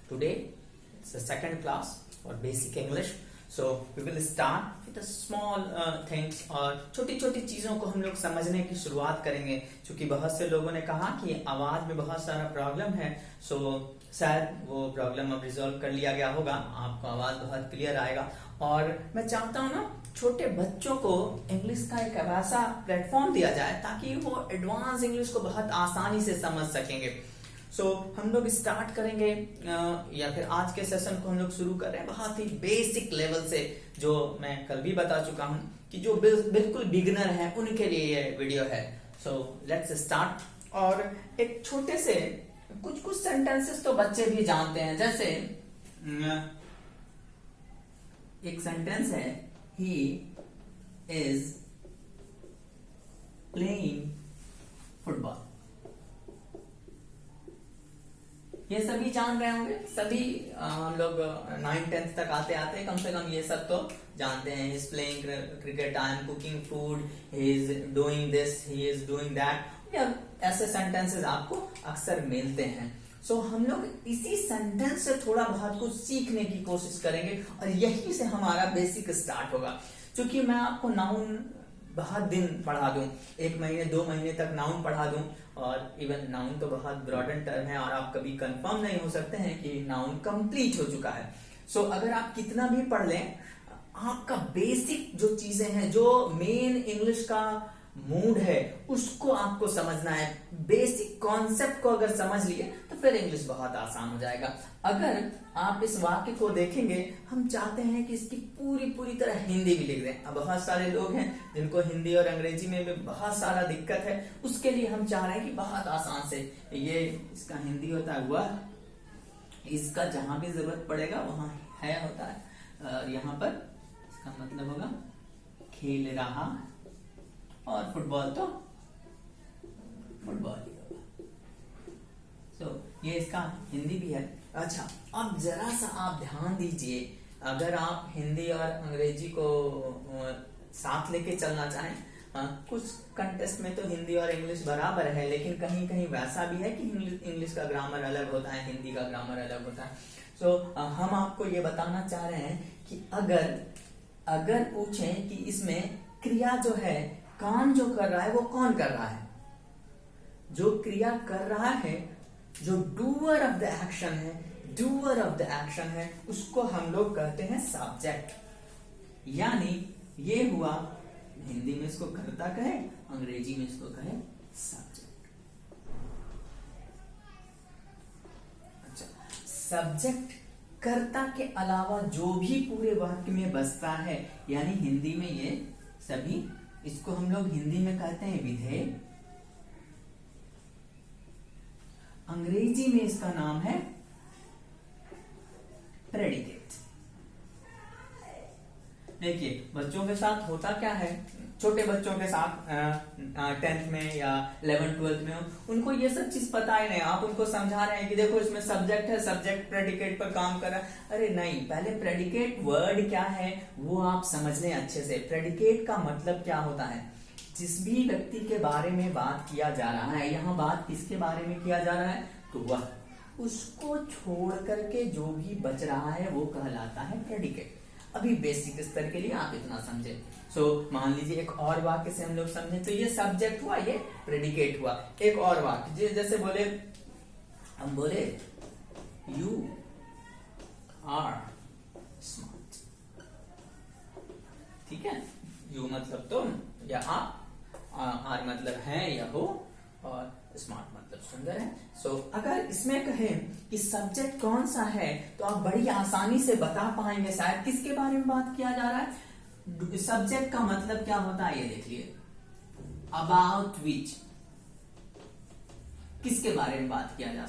Today it's the second class for basic English. So we will start with the small things और छोटी छोटी चीजों को हम लोग समझने की शुरुआत करेंगे, क्योंकि बहुत से लोगों ने कहा कि आवाज में बहुत सारा प्रॉब्लम है. सो शायद वो प्रॉब्लम अब रिजॉल्व कर लिया गया होगा, आपको आवाज बहुत क्लियर आएगा. और मैं चाहता हूँ ना छोटे बच्चों को इंग्लिश का एक ऐसा प्लेटफॉर्म दिया जाए ताकि वो एडवांस इंग्लिश को बहुत आसानी से समझ सकेंगे. सो हम लोग स्टार्ट करेंगे या फिर आज के सेशन को हम लोग शुरू कर रहे हैं बहुत ही बेसिक लेवल से, जो मैं कल भी बता चुका हूं कि जो बिल्कुल बिगिनर है उनके लिए ये वीडियो है. So let's start. और एक छोटे से कुछ सेंटेंसेस तो बच्चे भी जानते हैं, जैसे एक सेंटेंस है, ही इज प्लेइंग फुटबॉल. ये सभी जान रहे होंगे, सभी हम लोग 9th-10th तक आते आते कम से कम ये सब तो जानते हैं. Is playing cricket, I am cooking food, he is doing this, he is doing that. या ऐसे सेंटेंसेस आपको अक्सर मिलते हैं. सो हम लोग इसी सेंटेंस से थोड़ा बहुत कुछ सीखने की कोशिश करेंगे और यही से हमारा बेसिक स्टार्ट होगा. क्योंकि मैं आपको नाउन बहुत दिन पढ़ा दूं, 1 महीने 2 महीने तक नाउन पढ़ा दूं, और इवन नाउन तो बहुत ब्रॉडन टर्म है और आप कभी कंफर्म नहीं हो सकते हैं कि नाउन कंप्लीट हो चुका है. सो अगर आप कितना भी पढ़ लें, आपका बेसिक जो चीजें हैं, जो मेन इंग्लिश का मूड है, उसको आपको समझना है. बेसिक कॉन्सेप्ट को अगर समझ लिए तो फिर इंग्लिश बहुत आसान हो जाएगा. अगर आप इस वाक्य को देखेंगे, हम चाहते हैं कि इसकी पूरी तरह हिंदी भी लिख दें. अब बहुत सारे लोग हैं जिनको हिंदी और अंग्रेजी में भी बहुत सारा दिक्कत है, उसके लिए हम चाह रहे हैं कि बहुत आसान से ये इसका हिंदी होता है वह, इसका जहां भी जरूरत पड़ेगा वहां है होता है, और यहाँ पर इसका मतलब होगा खेल रहा, और फुटबॉल तो फुटबॉल ही होगा. तो ये इसका हिंदी भी है. अच्छा, अब जरा सा आप ध्यान दीजिए, अगर आप हिंदी और अंग्रेजी को साथ लेके चलना चाहें, कुछ कंटेस्ट में तो हिंदी और इंग्लिश बराबर है, लेकिन कहीं कहीं वैसा भी है कि इंग्लिश का ग्रामर अलग होता है, हिंदी का ग्रामर अलग होता है. सो हम आपको ये बताना चाह रहे हैं कि अगर पूछें कि इसमें क्रिया जो है, काम जो कर रहा है वो कौन कर रहा है, जो क्रिया कर रहा है, जो डूअर ऑफ द एक्शन है, डूअर ऑफ द एक्शन है, उसको हम लोग कहते हैं सब्जेक्ट. यानी ये हुआ, हिंदी में इसको कर्ता कहे, अंग्रेजी में इसको कहे सब्जेक्ट. अच्छा, सब्जेक्ट कर्ता के अलावा जो भी पूरे वाक्य में बसता है, यानी हिंदी में ये सभी, इसको हम लोग हिंदी में कहते हैं विधेय. अंग्रेजी में इसका नाम है प्रेडिकेट. देखिए बच्चों के साथ होता क्या है, छोटे बच्चों के साथ 10th में या 11th-12th में उनको ये सब चीज पता ही नहीं. आप उनको समझा रहे हैं कि देखो इसमें सब्जेक्ट है, सब्जेक्ट प्रेडिकेट पर काम कर रहा है. अरे नहीं, पहले प्रेडिकेट वर्ड क्या है वो आप समझ लें अच्छे से. प्रेडिकेट का मतलब क्या होता है, जिस भी व्यक्ति के बारे में बात किया जा रहा है, यहाँ बात किसके बारे में किया जा रहा है, तो वह, उसको छोड़ करके जो भी बच रहा है वो कहलाता है प्रेडिकेट. अभी बेसिक स्तर के लिए आप इतना समझे. सो मान लीजिए एक और वाक्य से हम लोग समझे, तो ये सब्जेक्ट हुआ, ये प्रेडिकेट हुआ. एक और वाक्य जैसे बोले, हम बोले यू आर स्मार्ट. ठीक है, यू मतलब तुम या आप, आर मतलब है या हो, और स्मार्ट मतलब सुंदर है. सो अगर इसमें कहें कि सब्जेक्ट कौन सा है, तो आप बड़ी आसानी से बता पाएंगे शायद किसके बारे में बात किया जा रहा है. सब्जेक्ट का मतलब क्या होता है ये देखिए, अबाउट विच, किसके बारे में बात किया जा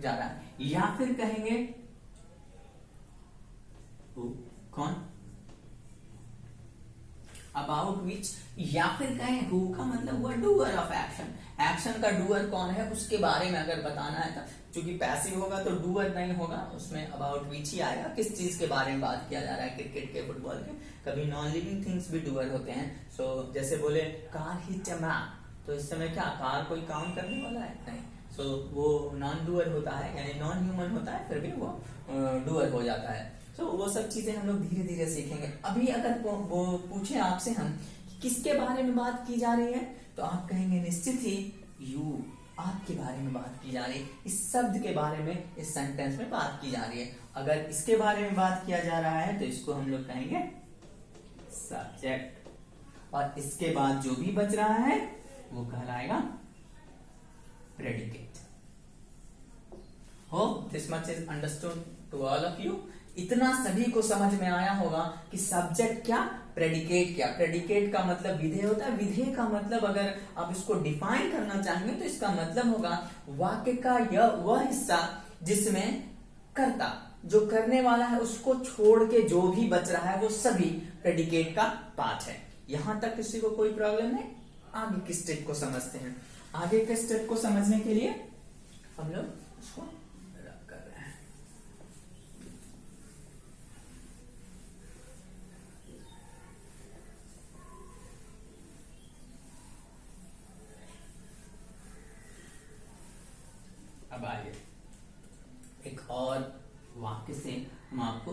रहा है. या फिर कहेंगे कौन, अबाउट विच, या फिर कहें हु का मतलब हुआ डूअर ऑफ एक्शन. एक्शन का डूअर कौन है उसके बारे में अगर बताना है, तो क्योंकि पैसिव होगा तो डूअर नहीं होगा, उसमें अबाउट विच ही आएगा. किस चीज के बारे में बात किया जा रहा है, क्रिकेट के, फुटबॉल के. कभी नॉन लिविंग थिंग्स भी डूअर होते हैं. सो जैसे बोले कार हिट अ मैन, तो इस समय क्या कार कोई काम करने वाला है, नहीं. सो वो नॉन डूअर होता है, यानी नॉन ह्यूमन होता है, फिर भी वो डूअर हो जाता है। सो वो सब चीजें हम लोग धीरे धीरे सीखेंगे। अभी अगर वो पूछे आपसे हम किसके बारे में बात की जा रही है, तो आप कहेंगे निश्चित ही यू, आपके बारे में बात की जा रही है, इस शब्द के बारे में इस सेंटेंस में बात की जा रही है। अगर इसके बारे में बात किया जा रहा है तो इसको हम लोग कहेंगे सब्जेक्ट, और इसके बाद जो भी बच रहा है वो कहलाएगा predicate. Hope this much is understood to all of you. इतना सभी को समझ में आया होगा कि सब्जेक्ट क्या, प्रेडिकेट क्या। प्रेडिकेट का मतलब विधेय होता है, विधेय का मतलब अगर आप इसको डिफाइन करना चाहेंगे तो इसका मतलब होगा वाक्य का यह वह हिस्सा जिसमें कर्ता, जो करने वाला है, उसको छोड़ के जो भी बच रहा है वो सभी प्रेडिकेट का पार्ट है। यहां तक किसी को कोई प्रॉब्लम नहीं? आगे के स्टेप को समझते हैं। आगे के स्टेप को समझने के लिए हम लोग इसको रब कर रहे हैं। अब आइए एक और वाक्य से हम आपको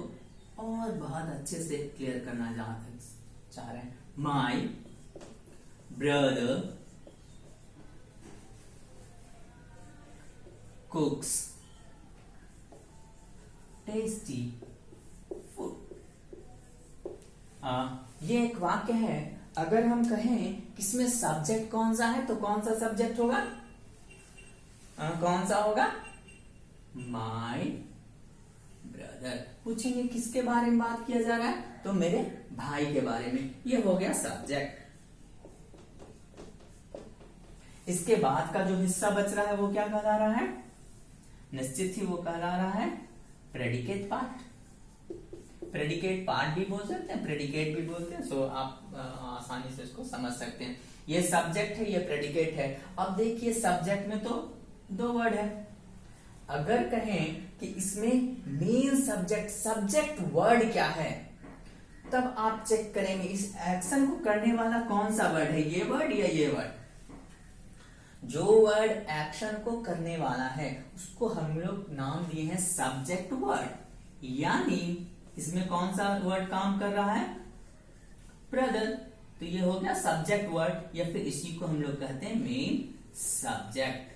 और बहुत अच्छे से क्लियर करना चाह रहे हैं। My brother cooks tasty food। ये एक वाक्य है। अगर हम कहें किसमें सब्जेक्ट कौन सा है, तो कौन सा सब्जेक्ट होगा? कौन सा होगा? My brother. पूछेंगे किसके बारे में बात किया जा रहा है, तो मेरे भाई के बारे में। ये हो गया सब्जेक्ट। इसके बाद का जो हिस्सा बच रहा है वो क्या कहला रहा है? निश्चित ही वो कहला रहा है प्रेडिकेट पार्ट। प्रेडिकेट पार्ट भी बोल सकते हैं, प्रेडिकेट भी बोलते हैं। सो आप आसानी से इसको समझ सकते हैं। ये सब्जेक्ट है, ये प्रेडिकेट है। अब देखिए सब्जेक्ट में तो दो वर्ड है। अगर कहें कि इसमें मेन सब्जेक्ट वर्ड क्या है, तब आप चेक करेंगे इस एक्शन को करने वाला कौन सा वर्ड है, ये वर्ड या ये वर्ड। जो वर्ड एक्शन को करने वाला है उसको हम लोग नाम दिए हैं सब्जेक्ट वर्ड। यानी इसमें कौन सा वर्ड काम कर रहा है? ब्रदर। तो ये हो गया सब्जेक्ट वर्ड, या फिर इसी को हम लोग कहते हैं मेन सब्जेक्ट।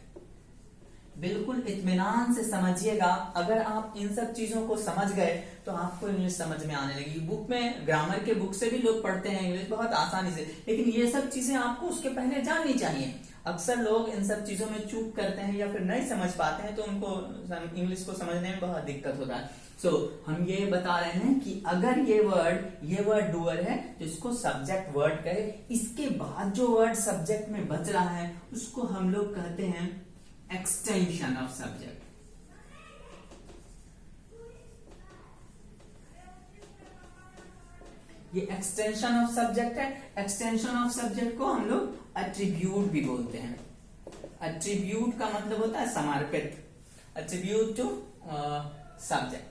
बिल्कुल इत्मीनान से समझिएगा। अगर आप इन सब चीजों को समझ गए तो आपको इंग्लिश समझ में आने लगी। बुक में, ग्रामर के बुक से भी लोग पढ़ते हैं इंग्लिश बहुत आसानी से, लेकिन ये सब चीजें आपको उसके पहले जाननी चाहिए। अक्सर लोग इन सब चीजों में चूक करते हैं या फिर नहीं समझ पाते हैं, तो उनको इंग्लिश को समझने में बहुत दिक्कत होता है। हम ये बता रहे हैं कि अगर ये वर्ड डूअर है तो इसको सब्जेक्ट वर्ड कहे। इसके बाद जो वर्ड सब्जेक्ट में बच रहा है उसको हम लोग कहते हैं एक्सटेंशन ऑफ सब्जेक्ट। ये एक्सटेंशन ऑफ सब्जेक्ट है। एक्सटेंशन ऑफ सब्जेक्ट को हम लोग एट्रीब्यूट भी बोलते हैं। एट्रीब्यूट का मतलब होता है समर्पित। एट्रीब्यूट टू सब्जेक्ट,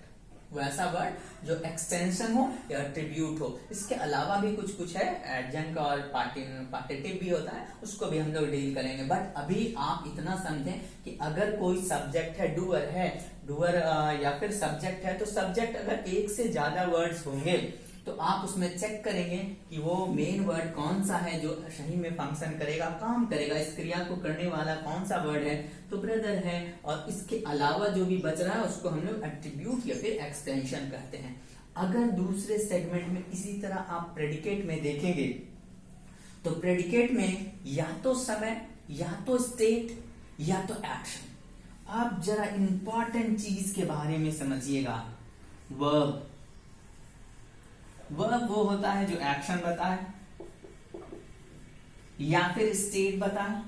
वैसा वर्ड जो एक्सटेंशन हो या एट्रीब्यूट हो। इसके अलावा भी कुछ है, एडजंक्ट और पार्टिटिव भी होता है, उसको भी हम लोग डील करेंगे। बट अभी आप इतना समझें कि अगर कोई सब्जेक्ट है, डूअर या फिर सब्जेक्ट है, तो सब्जेक्ट अगर एक से ज्यादा वर्ड्स होंगे तो आप उसमें चेक करेंगे कि वो मेन वर्ड कौन सा है जो सही में फंक्शन करेगा, काम करेगा, इस क्रिया को करने वाला कौन सा वर्ड है, तो ब्रदर है। और इसके अलावा जो भी बच रहा है उसको हम लोग एट्रीब्यूट या फिर एक्सटेंशन कहते हैं। अगर दूसरे सेगमेंट में इसी तरह आप प्रेडिकेट में देखेंगे तो प्रेडिकेट में या तो समय, या तो स्टेट, या तो एक्शन। आप जरा इंपॉर्टेंट चीज के बारे में समझिएगा। वर्ब वो होता है जो एक्शन बताए, या फिर स्टेट बताए।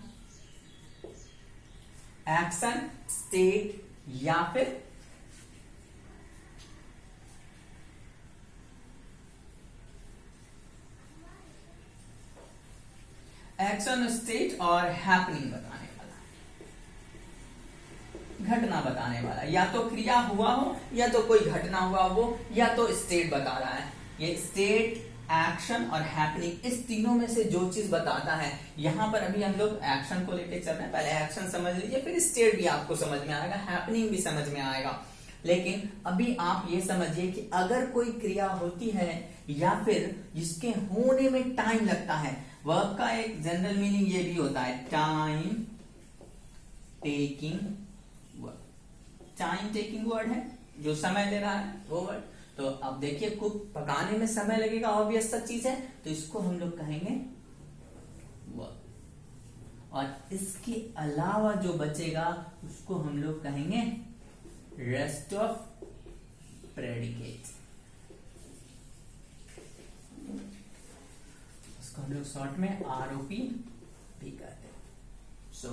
एक्शन, स्टेट या फिर एक्शन, स्टेट और हैपनिंग बताने वाला, घटना बताने वाला। या तो क्रिया हुआ हो या तो कोई घटना हुआ हो, या तो स्टेट बता रहा है। ये स्टेट, एक्शन और हैपनिंग, इस तीनों में से जो चीज बताता है, यहाँ पर अभी हम लोग एक्शन को लेके चल रहे हैं। पहले एक्शन समझ लीजिए, फिर स्टेट भी आपको समझ में आएगा, हैपनिंग भी समझ में आएगा। लेकिन अभी आप ये समझिए कि अगर कोई क्रिया होती है या फिर जिसके होने में टाइम लगता है, वर्ब का एक जनरल मीनिंग ये भी होता है time taking word. Time taking word है, जो समय ले रहा है वो वर्ड। तो अब देखिए, कुक पकाने में समय लगेगा, ऑब्वियस सा चीज है, तो इसको हम लोग कहेंगे वर्ब। और इसके अलावा जो बचेगा उसको हम लोग कहेंगे रेस्ट ऑफ प्रेडिकेट। इसको हम लोग शॉर्ट में ROP भी कहते हैं। सो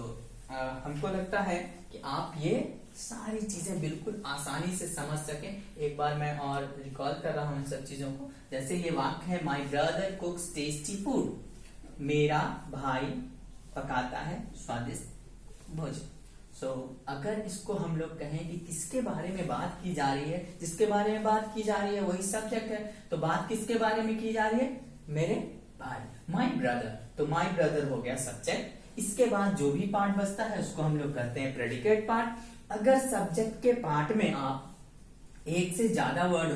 हमको लगता है कि आप ये सारी चीजें बिल्कुल आसानी से समझ सके। एक बार मैं और रिकॉल कर रहा हूं इन सब चीजों को। जैसे ये वाक्य है, माई ब्रदर कुक्स टेस्टी फूड, मेरा भाई पकाता है स्वादिष्ट भोजन। सो अगर इसको हम लोग कहें कि किसके बारे में बात की जा रही है, जिसके बारे में बात की जा रही है वही सब्जेक्ट है, तो बात किसके बारे में की जा रही है, मेरे भाई, माई ब्रदर। तो माई ब्रदर हो गया सब्जेक्ट। इसके बाद जो भी पार्ट बचता है उसको हम लोग कहते हैं प्रेडिकेट पार्ट। अगर सब्जेक्ट के पार्ट में आप एक से ज्यादा वर्ड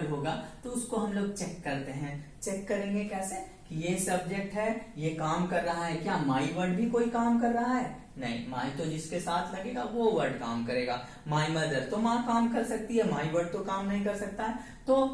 होगा तो उसको हम लोग चेक करते हैं। चेक करेंगे कैसे कि ये सब्जेक्ट है, ये काम कर रहा है क्या, माई वर्ड भी कोई काम कर रहा है, नहीं, माई तो जिसके साथ लगेगा वो वर्ड काम करेगा। माई मदर तो माँ काम कर सकती है, माई वर्ड तो काम नहीं कर सकता है। तो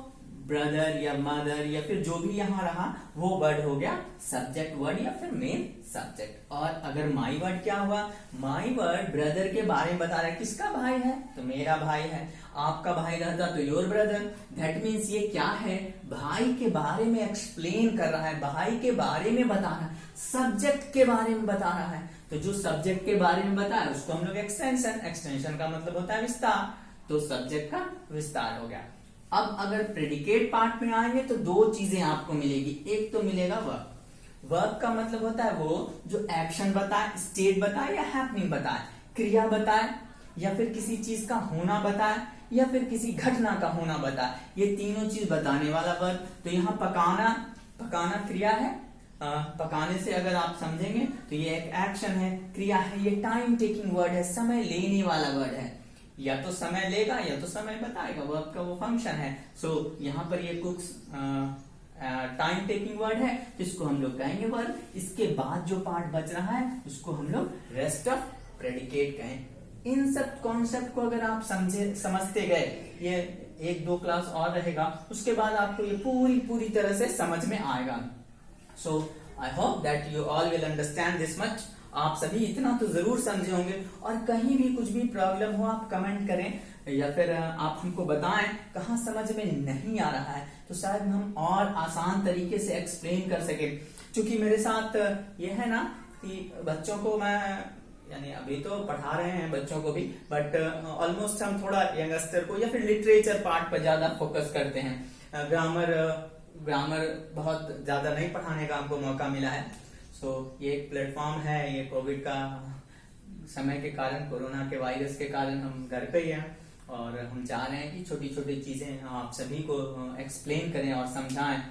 ब्रदर या मदर या फिर जो भी यहाँ रहा वो वर्ड हो गया सब्जेक्ट वर्ड या फिर मेन सब्जेक्ट। और अगर माई वर्ड क्या हुआ, माई वर्ड ब्रदर के बारे में बता रहा है, किसका भाई है, तो मेरा भाई है। आपका भाई रहता तो योर ब्रदर। दैट मीन्स ये क्या है, भाई के बारे में एक्सप्लेन कर रहा है, भाई के बारे में बता रहा है, सब्जेक्ट के बारे में बता रहा है। तो जो सब्जेक्ट के बारे में बता है उसको हम लोग एक्सटेंशन का मतलब होता है विस्तार, तो सब्जेक्ट का विस्तार हो गया। अब अगर प्रेडिकेट पार्ट में आएंगे तो दो चीजें आपको मिलेगी। एक तो मिलेगा वर्ब। वर्ब का मतलब होता है वो जो एक्शन बताए, स्टेट बताए या हैपनिंग बताए, क्रिया बताए या फिर किसी चीज का होना बताए या फिर किसी घटना का होना बताए, ये तीनों चीज बताने वाला वर्ब। तो यहाँ पकाना क्रिया है। पकाने से अगर आप समझेंगे तो ये एक एक्शन है, क्रिया है, ये टाइम टेकिंग वर्ड है, समय लेने वाला वर्ड है, या तो समय लेगा या तो समय बताएगा, वर्ब का वो फंक्शन है। सो यहाँ पर ये कुक्स टाइम टेकिंग वर्ड है, तो इसको हम लोग कहेंगे वर्ब। इसके बाद जो पार्ट बच रहा है उसको हम लोग रेस्ट ऑफ प्रेडिकेट कहें। इन सब कॉन्सेप्ट को अगर आप समझते गए, ये 1-2 क्लास और रहेगा, उसके बाद आपको ये पूरी तरह से समझ में आएगा। So I hope that you all will understand this much. आप सभी इतना तो जरूर समझे होंगे, और कहीं भी कुछ भी प्रॉब्लम हो आप कमेंट करें या फिर आप हमको बताएं कहाँ समझ में नहीं आ रहा है, तो शायद हम और आसान तरीके से एक्सप्लेन कर सके। क्योंकि मेरे साथ ये है ना कि बच्चों को मैं यानी अभी तो पढ़ा रहे हैं बच्चों को भी, बट ऑलमोस्ट हम थोड़ा यंगस्टर को या फिर लिटरेचर पार्ट पर ज्यादा फोकस करते हैं। ग्रामर बहुत ज्यादा नहीं पढ़ाने का हमको मौका मिला है। सो ये एक प्लेटफॉर्म है, ये कोविड का समय के कारण, कोरोना के वायरस के कारण हम घर पे ही हैं, और हम चाह रहे हैं कि छोटी छोटी चीजें आप सभी को एक्सप्लेन करें और समझाएं।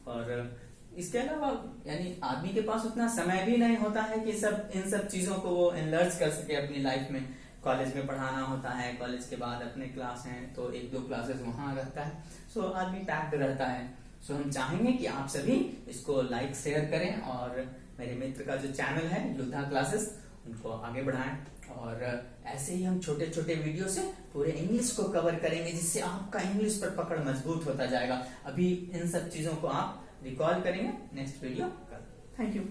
और इसके अलावा यानी आदमी के पास उतना समय भी नहीं होता है कि इन सब चीजों को वो एनलर्ज कर सके अपनी लाइफ में। कॉलेज में पढ़ाना होता है, कॉलेज के बाद अपने क्लास हैं तो 1-2 क्लासेस वहां रहता है, सो आदमी पैक्ड रहता है। सो हम चाहेंगे कि आप सभी इसको लाइक शेयर करें, और मेरे मित्र का जो चैनल है योद्धा क्लासेस, उनको आगे बढ़ाएं। और ऐसे ही हम छोटे छोटे वीडियो से पूरे इंग्लिश को कवर करेंगे, जिससे आपका इंग्लिश पर पकड़ मजबूत होता जाएगा। अभी इन सब चीजों को आप रिकॉल करेंगे नेक्स्ट वीडियो कल। Thank you.